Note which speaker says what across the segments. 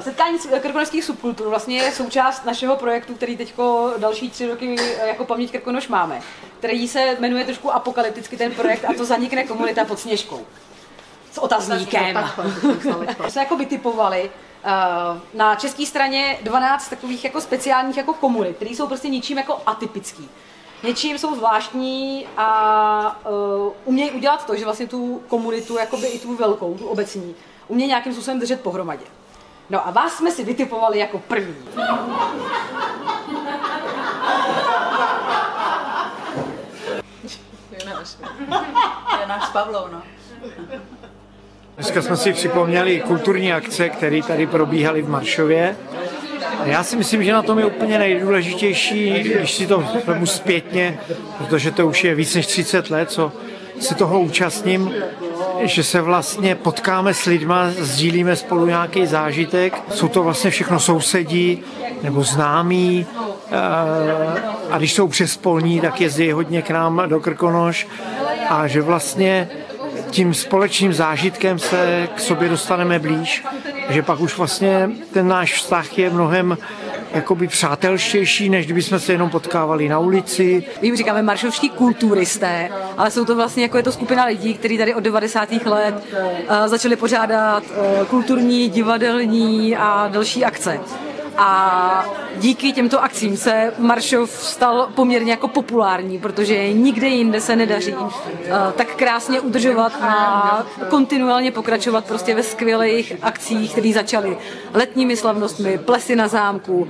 Speaker 1: Setkání krkonošských subkultur vlastně je součást našeho projektu, který teďko další 3 roky jako Paměť Krkonoš máme, který se jmenuje trošku apokalypticky ten projekt a to Zanikne komunita pod Sněžkou. S otazníkem. Se jako vytipovali na české straně 12 takových jako speciálních jako komunit, které jsou prostě ničím jako atypický. Něčím jsou zvláštní a umějí udělat to, že vlastně tu komunitu, jakoby i tu velkou, tu obecní, umějí nějakým způsobem držet pohromadě. No a vás jsme si vytipovali jako první.
Speaker 2: Je náš Pavlou, no.
Speaker 3: Dneska jsme si připomněli kulturní akce, které tady probíhaly v Maršově. Já si myslím, že na tom je úplně nejdůležitější, když si to vezmu zpětně, protože to už je víc než 30 let, co si toho účastním, že se vlastně potkáme s lidma, sdílíme spolu nějaký zážitek. Jsou to vlastně všechno sousedí nebo známí a když jsou přespolní, tak jezdí hodně k nám do Krkonoš a že vlastně tím společným zážitkem se k sobě dostaneme blíž, že pak už vlastně ten náš vztah je mnohem jakoby přátelštější, než kdybychom se jenom potkávali na ulici.
Speaker 1: My jim říkáme maršovští kulturisté, ale jsou to vlastně jako je to skupina lidí, kteří tady od 90. let začali pořádat kulturní, divadelní a další akce. A díky těmto akcím se Maršov stal poměrně jako populární, protože nikde jinde se nedaří tak krásně udržovat a kontinuálně pokračovat prostě ve skvělých akcích, které začaly letními slavnostmi, plesy na zámku,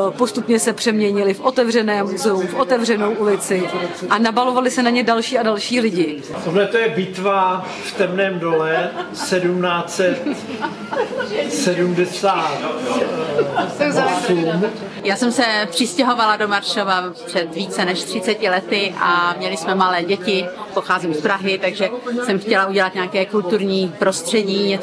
Speaker 1: postupně se přeměnili v otevřené muzeum, v otevřenou ulici a nabalovali se na ně další a další lidi.
Speaker 3: Tohle to je bitva v Temném dole 1770.
Speaker 2: Já jsem se přistěhovala do Maršova před více než 30 lety a měli jsme malé děti, pocházím z Prahy, takže jsem chtěla udělat nějaké kulturní prostředí,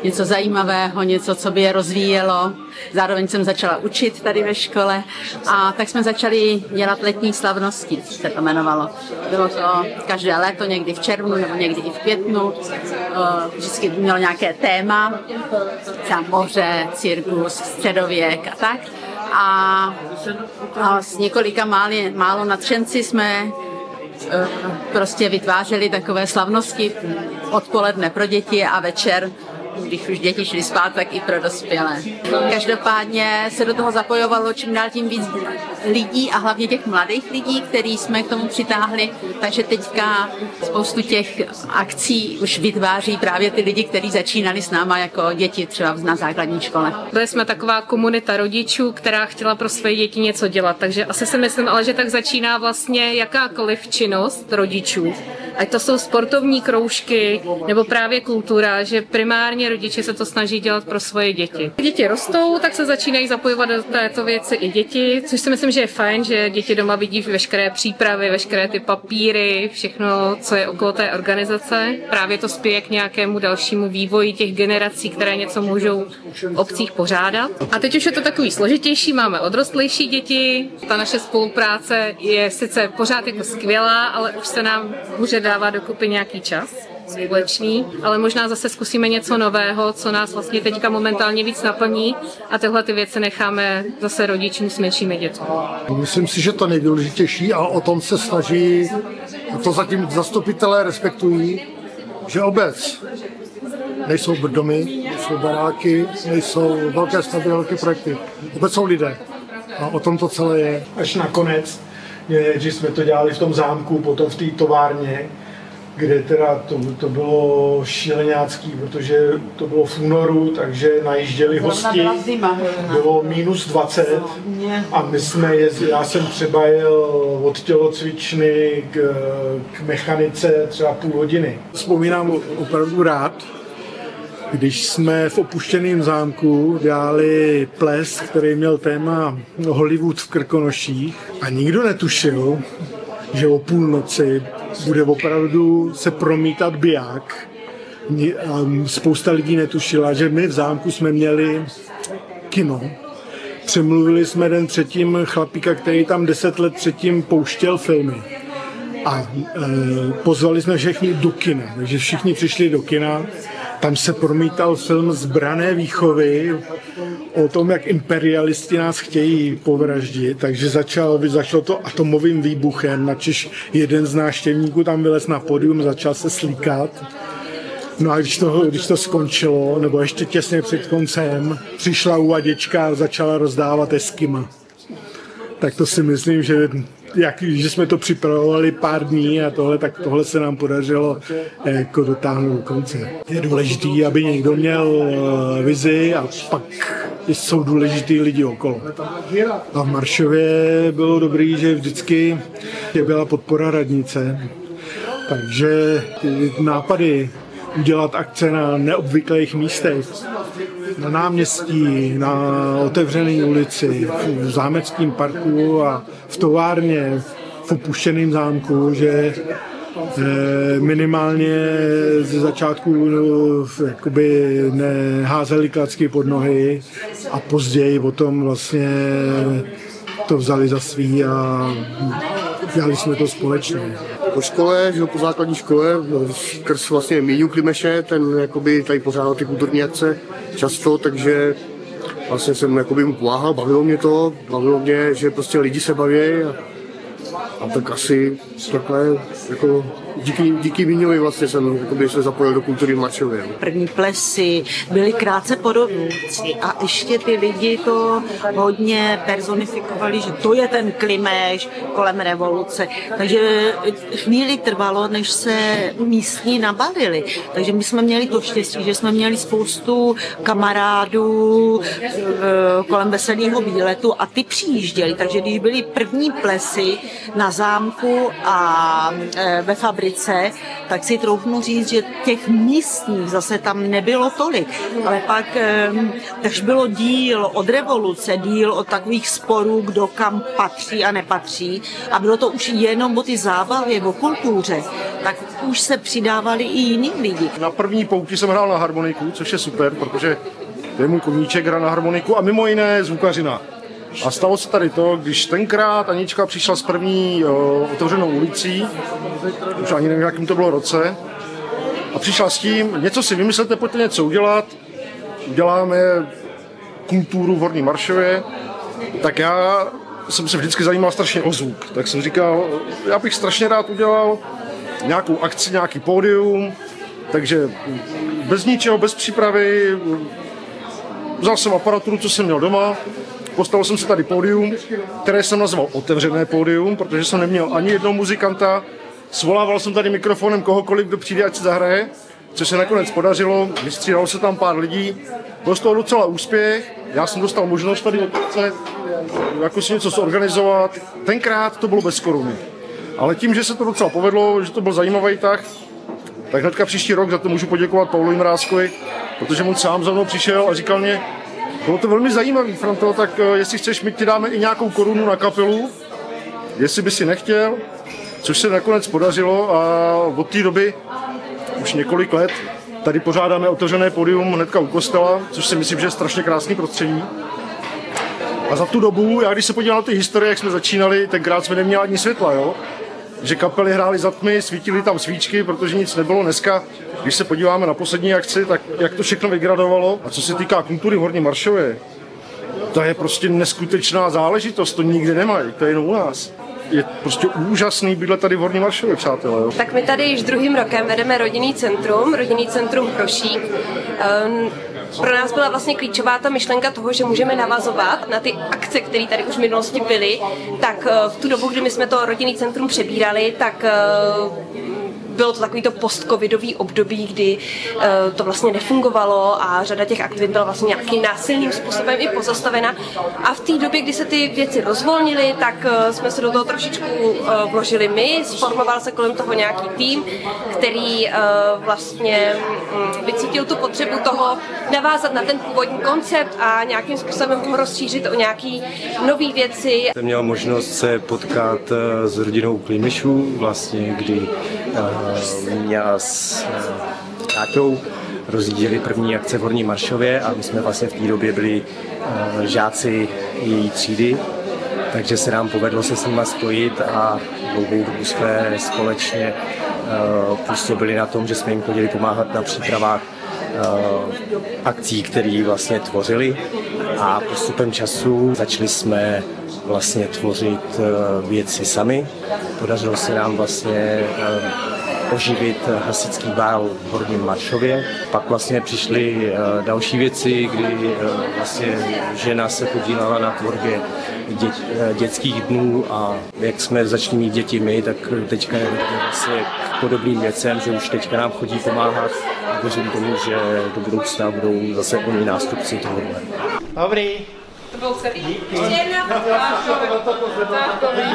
Speaker 2: něco zajímavého, něco, co by je rozvíjelo. Zároveň jsem začala učit tady ve škole a tak jsme začali dělat letní slavnosti, se to jmenovalo. Bylo to každé léto, někdy v červnu nebo někdy i v květnu. Vždycky mělo nějaké téma, třeba moře, cirkus, středověk a tak. A s několika málo nadšenci jsme prostě vytvářeli takové slavnosti odpoledne pro děti a večer, když už děti šly spát, tak i pro dospělé. Každopádně se do toho zapojovalo čím dál tím víc lidí a hlavně těch mladých lidí, který jsme k tomu přitáhli, takže teďka spoustu těch akcí už vytváří právě ty lidi, kteří začínali s náma jako děti třeba na základní škole.
Speaker 4: Byli jsme taková komunita rodičů, která chtěla pro své děti něco dělat, takže asi si myslím, ale že tak začíná vlastně jakákoliv činnost rodičů. Ať to jsou sportovní kroužky nebo právě kultura, že primárně rodiče se to snaží dělat pro svoje děti. Děti rostou, tak se začínají zapojovat do této věci i děti, což si myslím, že je fajn, že děti doma vidí veškeré přípravy, veškeré ty papíry, všechno, co je okolo té organizace. Právě to spěje k nějakému dalšímu vývoji těch generací, které něco můžou v obcích pořádat. A teď už je to takový složitější, máme odrostlejší děti. Ta naše spolupráce je sice pořád jako skvělá, ale už se nám může dávat dokupy nějaký čas společný, ale možná zase zkusíme něco nového, co nás vlastně teďka momentálně víc naplní a tyhle ty věci necháme zase rodičům s menšími dětmi.
Speaker 5: Myslím si, že to nejdůležitější a o tom se snaží, to zatím zastupitelé respektují, že obec nejsou domy, nejsou baráky, nejsou velké stavby, velké projekty. Obec jsou lidé a o tom to celé je.
Speaker 3: Až nakonec, že jsme to dělali v tom zámku, potom v té továrně, kde teda to bylo šíleňácký, protože to bylo v únoru, takže najížděli hosti, bylo -20 a my jsme jezdili, já jsem třeba jel od tělocvičny k mechanice třeba půl hodiny. Vzpomínám opravdu rád, když jsme v opuštěném zámku dělali ples, který měl téma Hollywood v Krkonoších a nikdo netušil, že o půlnoci bude opravdu se promítat biják. A spousta lidí netušila, že my v zámku jsme měli kino. Přemluvili jsme den předtím chlapíka, který tam 10 let předtím pouštěl filmy. A pozvali jsme všechny do kina, takže všichni přišli do kina tam se promítal film Zbrané výchovy o tom, jak imperialisti nás chtějí povraždit, takže začalo to atomovým výbuchem, načež jeden z návštěvníků tam vylez na pódium, začal se slíkat. No a když to skončilo, nebo ještě těsně před koncem, přišla uvaděčka a začala rozdávat eskima. Tak to si myslím, že jsme to připravovali pár dní a tohle se nám podařilo jako dotáhnout do konce. Je důležitý, aby někdo měl vizi a pak jsou důležitý lidi okolo. A v Maršově bylo dobrý, že vždycky byla podpora radnice, takže ty nápady udělat akce na neobvyklých místech, na náměstí, na otevřené ulici, v zámeckém parku a v továrně, v opuštěném zámku, že minimálně ze začátku jakoby neházeli klacky pod nohy a později potom vlastně to vzali za svý a dělali jsme to společně.
Speaker 5: Po škole, po základní škole, skrz vlastně Míňu Klimeše, ten jakoby tady pořádal ty kulturní akce často, takže vlastně jsem jakoby mu pomáhal, bavilo mě, že prostě lidi se baví a tak asi takhle jako díky Míňovi vlastně jsem se zapojil do kultury v Maršově.
Speaker 6: První plesy byly krátce po revoluci a ještě ty lidi to hodně personifikovali, že to je ten Klimeš kolem revoluce. Takže chvíli trvalo, než se místní nabalili. Takže my jsme měli to štěstí, že jsme měli spoustu kamarádů kolem Veselého výletu a ty přijížděli. Takže když byly první plesy na zámku a ve fabrice, tak si troufnu říct, že těch místních zase tam nebylo tolik. Ale pak až bylo díl od revoluce, díl od takových sporů, kdo kam patří a nepatří, a bylo to už jenom o ty zábavě, o kultuře, tak už se přidávali i jiní lidi.
Speaker 7: Na první pouti jsem hrál na harmoniku, což je super, protože to je můj koníček, hra na harmoniku a mimo jiné zvukařina. A stalo se tady to, když tenkrát Anička přišla s první otevřenou ulicí, už ani nevím, jakým to bylo roce, a přišla s tím, něco si vymyslete, pojďte něco udělat, uděláme kulturu v Horní Maršově, tak já jsem se vždycky zajímal strašně o zvuk, tak jsem říkal, já bych strašně rád udělal nějakou akci, nějaký pódium, takže bez ničeho, bez přípravy, vzal jsem aparaturu, co jsem měl doma, postavil jsem si tady pódium, které jsem nazval otevřené pódium, protože jsem neměl ani jednoho muzikanta. Svolával jsem tady mikrofonem kohokoliv, kdo přijde, ať se zahraje, což se nakonec podařilo. Vystřídalo se tam pár lidí. Byl z toho docela úspěch. Já jsem dostal možnost tady odpět, jako si něco zorganizovat. Tenkrát to bylo bez koruny. Ale tím, že se to docela povedlo, že to byl zajímavý tak hnedka příští rok za to můžu poděkovat Paulovi Mrázkovi, protože on sám za mnou přišel a říkal mě, bylo to velmi zajímavý, Franto, tak jestli chceš, my ti dáme i nějakou korunu na kapelu, jestli by si nechtěl, což se nakonec podařilo a od té doby už několik let tady pořádáme otevřené pódium hnedka u kostela, což si myslím, že je strašně krásný prostředí. A za tu dobu, já když se podívám na ty historie, jak jsme začínali, tenkrát jsme neměli ani světla, jo? Že kapely hrály za tmy, svítily tam svíčky, protože nic nebylo. Dneska, když se podíváme na poslední akci, tak jak to všechno vygradovalo. A co se týká kultury v Horní Maršově, to je prostě neskutečná záležitost, to nikde nemají, to je jenom u nás. Je prostě úžasný bydlet tady v Horní Maršově, přátelé. Jo.
Speaker 8: Tak my tady již druhým rokem vedeme rodinný centrum Hrošík. Pro nás byla vlastně klíčová ta myšlenka toho, že můžeme navazovat na ty akce, které tady už v minulosti byly, tak v tu dobu, kdy my jsme to rodinný centrum přebírali, tak bylo to takový to post-covidový období, kdy to vlastně nefungovalo a řada těch aktivit byla vlastně nějakým násilným způsobem i pozastavena. A v té době, kdy se ty věci rozvolnily, tak jsme se do toho trošičku vložili my, sformoval se kolem toho nějaký tým, který vlastně vycítil tu potřebu toho navázat na ten původní koncept a nějakým způsobem ho rozšířit o nějaký nový věci.
Speaker 9: Jsem měl možnost se potkat s rodinou Klimešů, vlastně, kdy měla s tátou rozjížděli první akce v Horní Maršově a my jsme vlastně v té době byli žáci její třídy, takže se nám povedlo se s nima spojit a dlouhou dobu jsme společně působili na tom, že jsme jim chodili pomáhat na přípravách akcí, které vlastně tvořili, a postupem času začali jsme vlastně tvořit věci sami. Podařilo se nám vlastně oživit hasičský bál v Horním Maršově. Pak vlastně přišly další věci, kdy vlastně žena se podílela na tvorbě dětských dnů, a jak jsme začali mít děti my, tak teďka je vlastně k podobným věcem, že už teďka nám chodí pomáhat a věřím tomu, že do budoucna budou zase oni nástupci tohohle.
Speaker 10: Dobrý.
Speaker 4: To bylo celý.
Speaker 10: Díky.
Speaker 4: Dobrý.